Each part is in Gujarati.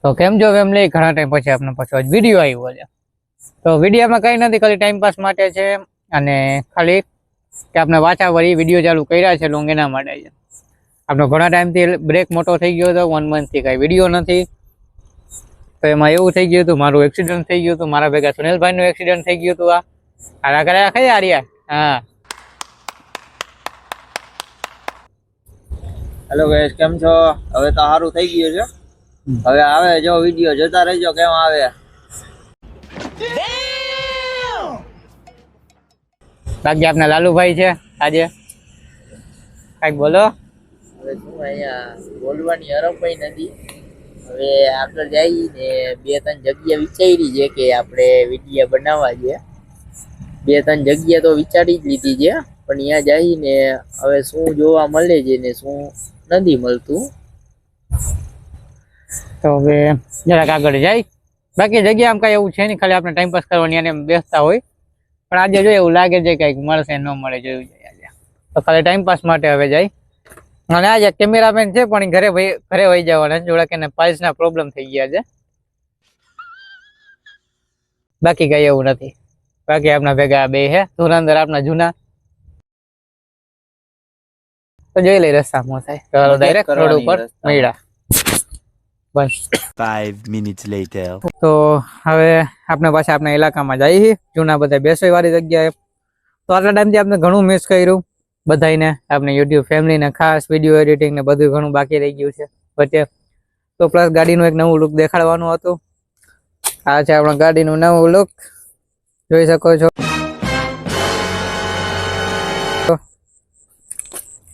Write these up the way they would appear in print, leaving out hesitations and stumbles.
તો કેમ જો ફેમિલી, ઘણા ટાઈમ પછી આપણો પાછો વિડીયો આવ્યો છે. તો વિડીયોમાં કંઈ નથી, ખાલી ટાઈમ પાસ માટે છે અને ખાલી કે આપણે વાંચા વળી વિડીયો ચાલુ કર્યા છે લોંગ એના માટે છે. આપણો ઘણા ટાઈમથી બ્રેક મોટો થઈ ગયો હતો, 1 મંથથી કાંઈ વિડીયો નથી. તો એમાં એવું થઈ ગયું હતું, મારું એક્સિડન્ટ થઈ ગયું હતું, મારા ભેગા સુનિલભાઈનું એક્સિડન્ટ થઈ ગયું હતું. આ કર્યા કઈ આર્યા? હા, હેલો ગાઈસ, કેમ છો? હવે તો સારું થઈ ગયું છે. હવે આવે જો વિડીયો જોતા રહેજો કેમ આવે. બાકી આપના લાલુભાઈ છે આજે, કઈક બોલો. હવે શું અહીંયા બોલવાની હરફઈ નથી. હવે આગળ જઈ ને 2-3 જગ્યા વિચારી છે કે આપણે વિડીયો બનાવવા છે. 2-3 જગ્યા તો વિચારી જ લીધી છે, પણ ત્યાં જઈને હવે શું જોવા મળે છે ને શું નથી મળતું. તો હવે જરાક આગળ જાય. બાકી જગ્યા આમ કઈ એવું છે નહીં, ખાલી આપણે ટાઈમ પાસ કરવાની અને બેસતા હોય. પણ આજે જોઈએ એવું લાગે છે કઈક મળશે ન મળે જોયું જાય આજે. તો ખાલી ટાઈમ પાસ માટે હવે જાય. અને આજે કેમેરામેન છે પણ ઘરે વહી જવાના છે, જોડા કે પાઇલ્સના પ્રોબ્લેમ થઈ ગયા છે. બાકી કઈ એવું નથી. બાકી આપણા ભેગા બે હે ધુરંધર આપણા જૂના. તો જોઈ લઈ રસ્તામાં થાય તો ડાયરેક્ટ રોડ ઉપર મળ્યા. બસ 5 minutes later. તો હવે આપણે પાછા આપણા ઇલાકામાં જઈએ, જૂના બધા બેસવા વાળી જગ્યાએ. તો આટલા ટાઈમથી આપણે ઘણું મિસ કર્યું બધાને, આપણે યુટ્યુબ ફેમિલીને, ખાસ વિડીયો એડિટિંગ ને બધું ઘણું બાકી રહી ગયું છે વચ્ચે. તો પ્લસ ગાડીનું એક નવું લુક દેખાડવાનું હતું. આ છે આપણા ગાડીનું નવું લુક, જોઈ શકો છો.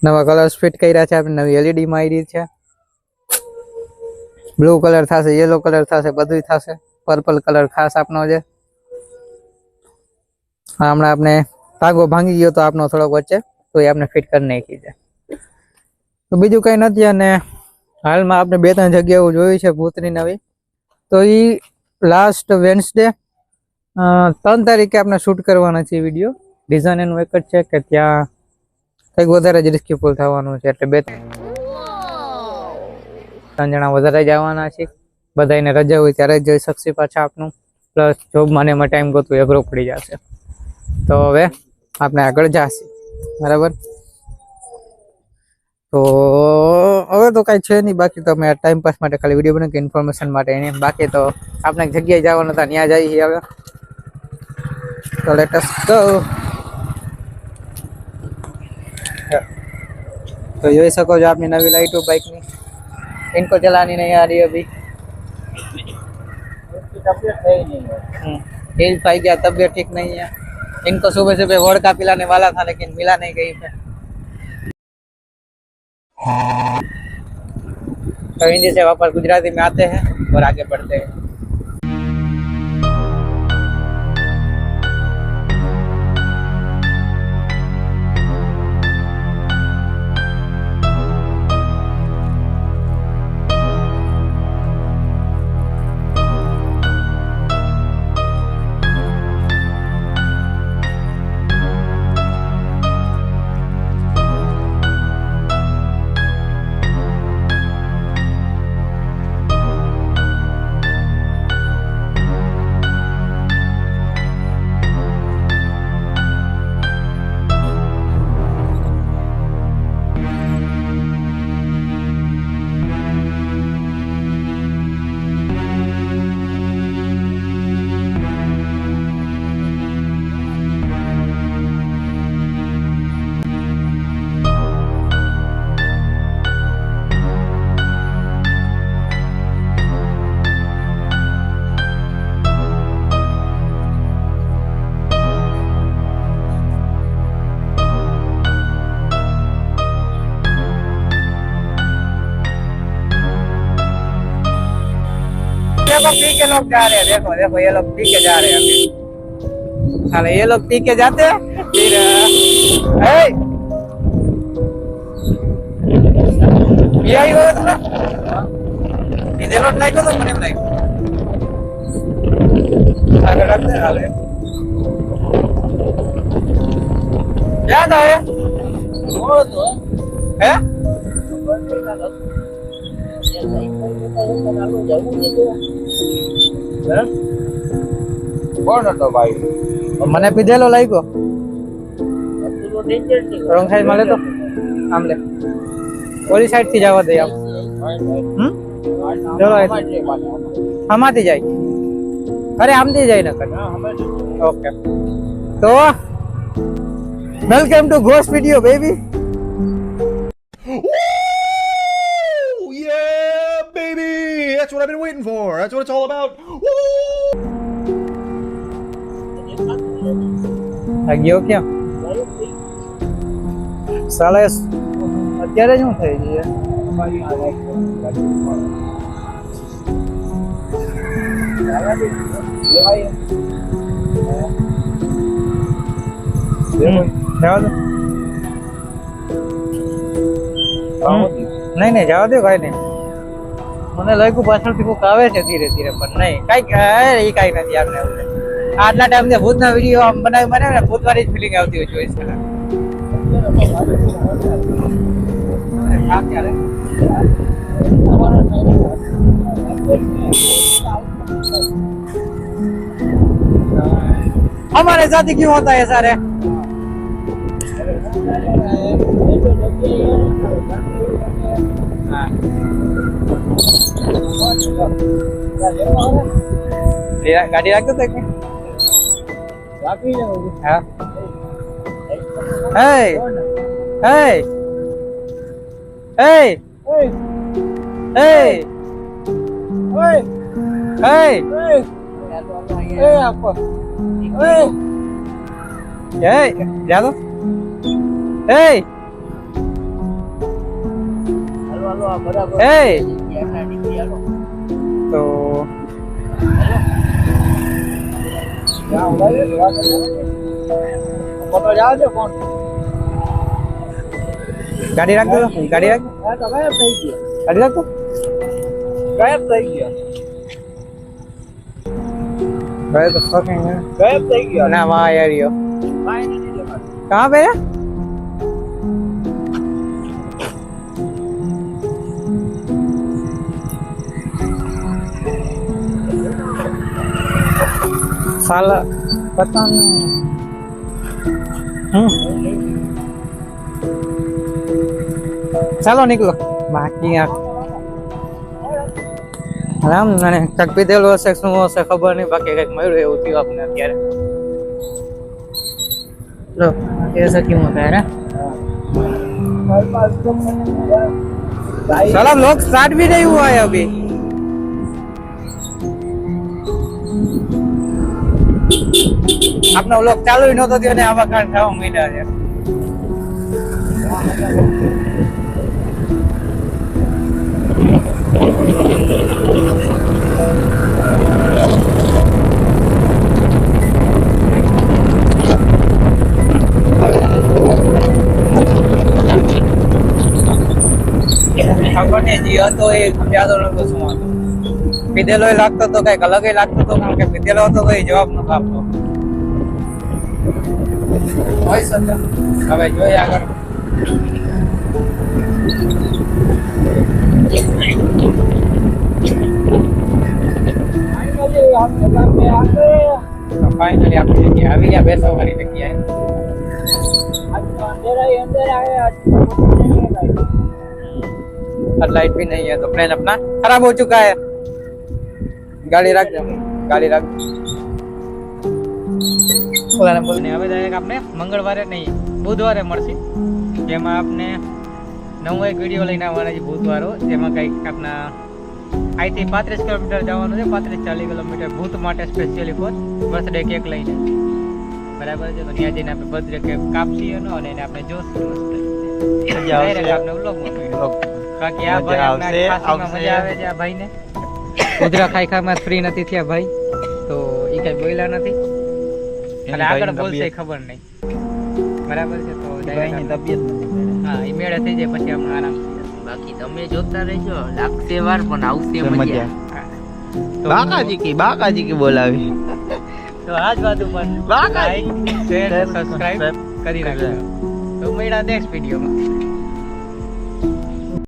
નવા કલર્સ ફિટ કર્યા છે આપણે, નવી એલઈડી માં આવી છે. બ્લુ કલર થશે, યેલો કલર થશે, બધું થશે. પર્પલ કલર ખાસ આપનો છે. હમણાં આપણે ધાગો ભાંગી ગયો તો આપનો થોડોક વચ્ચે, તો એ આપણે ફિટ કરી નાખી છે. તો બીજું કઈ નથી. અને હાલમાં આપણે 2-3 જગ્યાઓ જોઈ છે ભૂતની નવી. તો એ લાસ્ટ વેન્સડે 3 તારીખે આપણે શૂટ કરવાના છે વિડીયો. ડિઝાઇન એનું એક જ છે કે ત્યાં કંઈક વધારે જ રિસ્કી ફૂલ થવાનું છે, એટલે 2-3 જણા વધારે જવાના છે. બધાને રજા હોય ત્યારે જ જઈ શકશે પાછા આપનું. પ્લસ જોબમાં એમાં ટાઈમ ગોતું અઘરો પડી જશે. તો હવે આપણે આગળ જશે, બરાબર. તો હવે તો કાંઈ છે નહીં. બાકી તો અમે ટાઈમ પાસ માટે ખાલી વિડીયો બનાવી કે ઇન્ફોર્મેશન માટે એને. બાકી તો આપણે જગ્યાએ જવાના હતા, ત્યાં જઈએ હવે. તો લેટ અસ ગો. तो જોઈ શકો છો આપની નવી લાइटो बाइक ની. इनको चलानी नहीं आ रही अभी, તબિયત થઈ નહીં. तेल पाई गया, तबियत ठीक नहीं है. इनको सुबह सुबह वोडका पिलाने वाला था लेकिन मिला नहीं कहीं पे. तो हिंदी से वापस गुजराती में आते हैं और आगे बढ़ते हैं. देखो पी के लोग जा रहे हैं, देखो देखो ये लोग पी के जा रहे हैं अभी. साले ये लोग पी के जाते हैं फिर ये आई हुआ था इधर लोग नहीं तो मैंने नहीं आगे रखते हैं. याद आया બોલો તો है? બસ કોણ હતો ભાઈ? મને પીધેલો લાગ્યો. રોંગ સાઈડ માં લે તો આમ લે, ઓલી સાઈડ થી જવા દે આમ. ચલો આમાંથી જાય. અરે આમથી જાય નકર. ઓકે તો welcome to ghost video baby. Yeah, baby! That's what I've been waiting for. That's what it's all about. Woo! આ ગયો ક્યાં? સાલા અત્યારે શું થઈ ગયું? નહીં નહીં જવા દે ભાઈ ને. મને લાગ્યું પાછળથી કોઈક આવે છે ધીરે ધીરે, પણ નહીં કઈ કઈ નથી. આપણે આટલા ટાઈમ થી ભૂતના વિડીયો આમ બનાવે ને ભૂતવાળી જ ફિલિંગ આવતી હોય ચોઈસ કરે. हमारे साथ ही क्यों होता है सारे? गाड़ी रख दो तक हाँ hey hey hey hey hey hey आपको hey hey जा दो hey hey तो गाड़ी रख दो. गाड़ी रख गाड़ी रख दो. गायब થઈ गया ना वहाँ यार यो कहाँ पे है? साला पता नहीं. ચાલો નીકળો. બાકી આરામ મને ચક પીધેલું હશે, શું હશે ખબર નહીં. બાકી કઈક મળ્યું એવું થયું આપણે અત્યારે. લો ऐसा क्यों होता है ना? साला व्लॉग स्टार्ट भी नहीं हुआ है अभी. अपना व्लॉग चालू ही नहोતો થયો ને આવા કાંડ થવા માંડ્યા છે. ખબર નહીં જે હતો એ સમજાતો નતો શું હતો. પીધેલો એ લાગતો તો કઈક અલગ લાગતો હતો, કારણ કે પીધેલો હતો તો એ જવાબ નતો આપતો. હોય શકે. હવે જોઈએ આગળ. ફાઇનલી આપણી જગ્યાએ આવી ગયા, બેસવા વાળી જગ્યાએ. लाइट भी नहीं है तो प्लान अपना खराब हो चुका है. गाड़ी रख ઓલાને બોલને હવે ડાયરેક્ટ આપણે મંગળવારે નહીં બુધવારે મળશે, જેમાં આપણે નવો એક વિડીયો લઈને આવવાના છે બુધવારો. જેમાં કંઈક આપણા અહીંથી 35 કિલોમીટર જવાનું છે, 35-40 કિલોમીટર ભૂત માટે સ્પેશિયલી ફોર બર્થડે કેક લઈને. બરાબર છે, તો ત્યાં જઈને આપણે બર્થડે કેક કાપશી અને એને આપણે જોશું. આપણે વ્લોગમાં બાકી આ ભાઈ મજા આવે છે. આ ભાઈને ઉધરા ખાઈ ફ્રી નથી થયા ભાઈ, તો એ કઈ બોલ્યા નથી અને આગળ બોલશે ખબર નહીં. બરાબર છે, તો તબિયત હા એ મેળે થઈ જાય પછી આપણે આરામ. બાકી તમે જોતા રહેજો, લાગશે વાર પણ આવશે મજા. બાકાજી કી બોલાવી તો આજ વાત ઉપર લાઈક શેર સબસ્ક્રાઇબ કરી રાખજો. તો મળ્યા નેક્સ્ટ વિડીયોમાં.